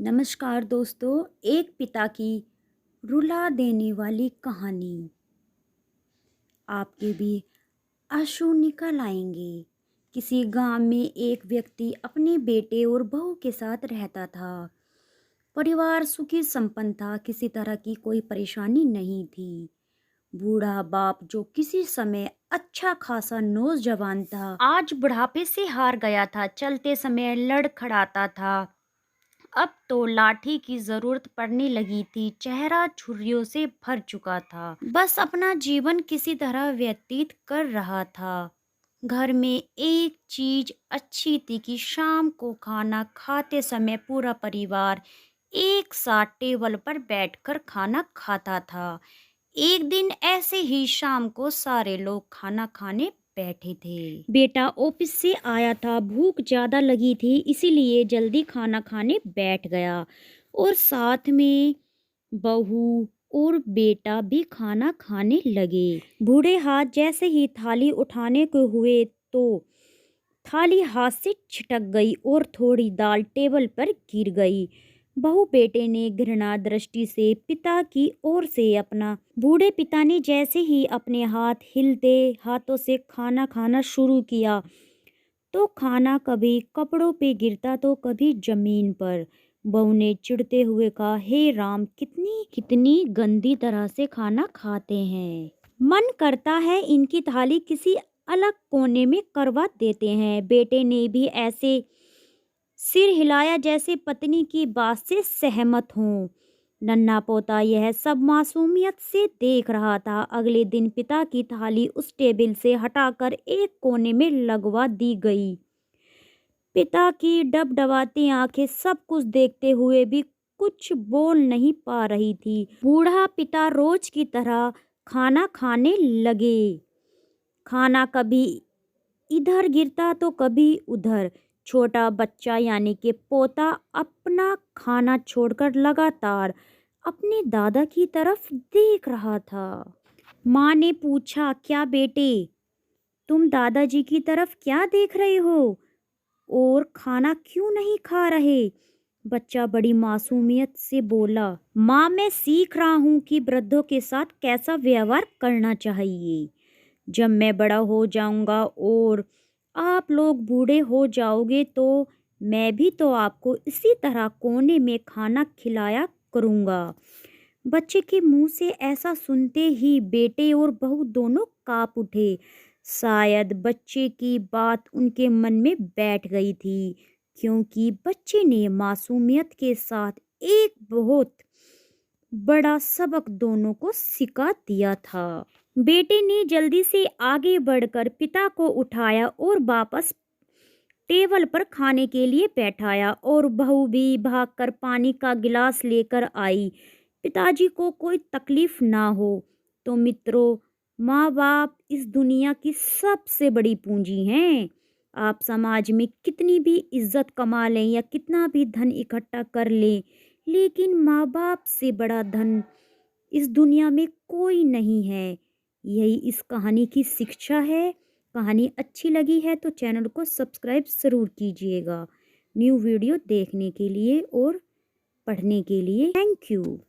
नमस्कार दोस्तों। एक पिता की रुला देने वाली कहानी। आपके भी आंसू निकल आएंगे। किसी गांव में एक व्यक्ति अपने बेटे और बहू के साथ रहता था। परिवार सुखी संपन्न था, किसी तरह की कोई परेशानी नहीं थी। बूढ़ा बाप जो किसी समय अच्छा खासा नौजवान था, आज बुढ़ापे से हार गया था। चलते समय लड़खड़ाता था, अब तो लाठी की जरूरत पड़ने लगी थी। चेहरा झुर्रियों से भर चुका था, बस अपना जीवन किसी तरह व्यतीत कर रहा था। घर में एक चीज अच्छी थी कि शाम को खाना खाते समय पूरा परिवार एक साथ टेबल पर बैठकर खाना खाता था। एक दिन ऐसे ही शाम को सारे लोग खाना खाने बैठे थे। बेटा ऑफिस से आया था, भूख ज्यादा लगी थी, इसीलिए जल्दी खाना खाने बैठ गया। और साथ में बहू और बेटा भी खाना खाने लगे। बूढ़े हाथ जैसे ही थाली उठाने को हुए तो थाली हाथ से छिटक गई और थोड़ी दाल टेबल पर गिर गई। बहू बेटे ने घृणा दृष्टि से पिता की ओर से अपना बूढ़े पिता ने जैसे ही अपने हाथ हिलते हाथों से खाना खाना शुरू किया तो खाना कभी कपड़ों पे गिरता तो कभी जमीन पर। बहू ने चिढ़ते हुए कहा, हे राम, कितनी कितनी गंदी तरह से खाना खाते हैं। मन करता है इनकी थाली किसी अलग कोने में करवा देते हैं। बेटे ने भी ऐसे सिर हिलाया जैसे पत्नी की बात से सहमत हों। नन्हा पोता यह सब मासूमियत से देख रहा था। अगले दिन पिता की थाली उस टेबल से हटाकर एक कोने में लगवा दी गई। पिता की डबडबाती आंखें सब कुछ देखते हुए भी कुछ बोल नहीं पा रही थी। बूढ़ा पिता रोज की तरह खाना खाने लगे। खाना कभी इधर गिरता तो कभी उधर। छोटा बच्चा यानी कि पोता अपना खाना छोड़कर लगातार अपने दादा की तरफ देख रहा था। माँ ने पूछा, क्या बेटे, तुम दादाजी की तरफ क्या देख रहे हो और खाना क्यों नहीं खा रहे? बच्चा बड़ी मासूमियत से बोला, माँ, मैं सीख रहा हूँ कि वृद्धों के साथ कैसा व्यवहार करना चाहिए। जब मैं बड़ा हो जाऊंगा और आप लोग बूढ़े हो जाओगे तो मैं भी तो आपको इसी तरह कोने में खाना खिलाया करूंगा। बच्चे के मुंह से ऐसा सुनते ही बेटे और बहू दोनों कांप उठे। शायद बच्चे की बात उनके मन में बैठ गई थी, क्योंकि बच्चे ने मासूमियत के साथ एक बहुत बड़ा सबक दोनों को सिखा दिया था। बेटे ने जल्दी से आगे बढ़कर पिता को उठाया और वापस टेबल पर खाने के लिए बैठाया और बहू भी भागकर पानी का गिलास लेकर आई। पिताजी को कोई तकलीफ ना हो। तो मित्रों, माँ बाप इस दुनिया की सबसे बड़ी पूंजी हैं। आप समाज में कितनी भी इज्जत कमा लें या कितना भी धन इकट्ठा कर लें, लेकिन माँ बाप से बड़ा धन इस दुनिया में कोई नहीं है। यही इस कहानी की शिक्षा है। कहानी अच्छी लगी है तो चैनल को सब्सक्राइब ज़रूर कीजिएगा। न्यू वीडियो देखने के लिए और पढ़ने के लिए। Thank you.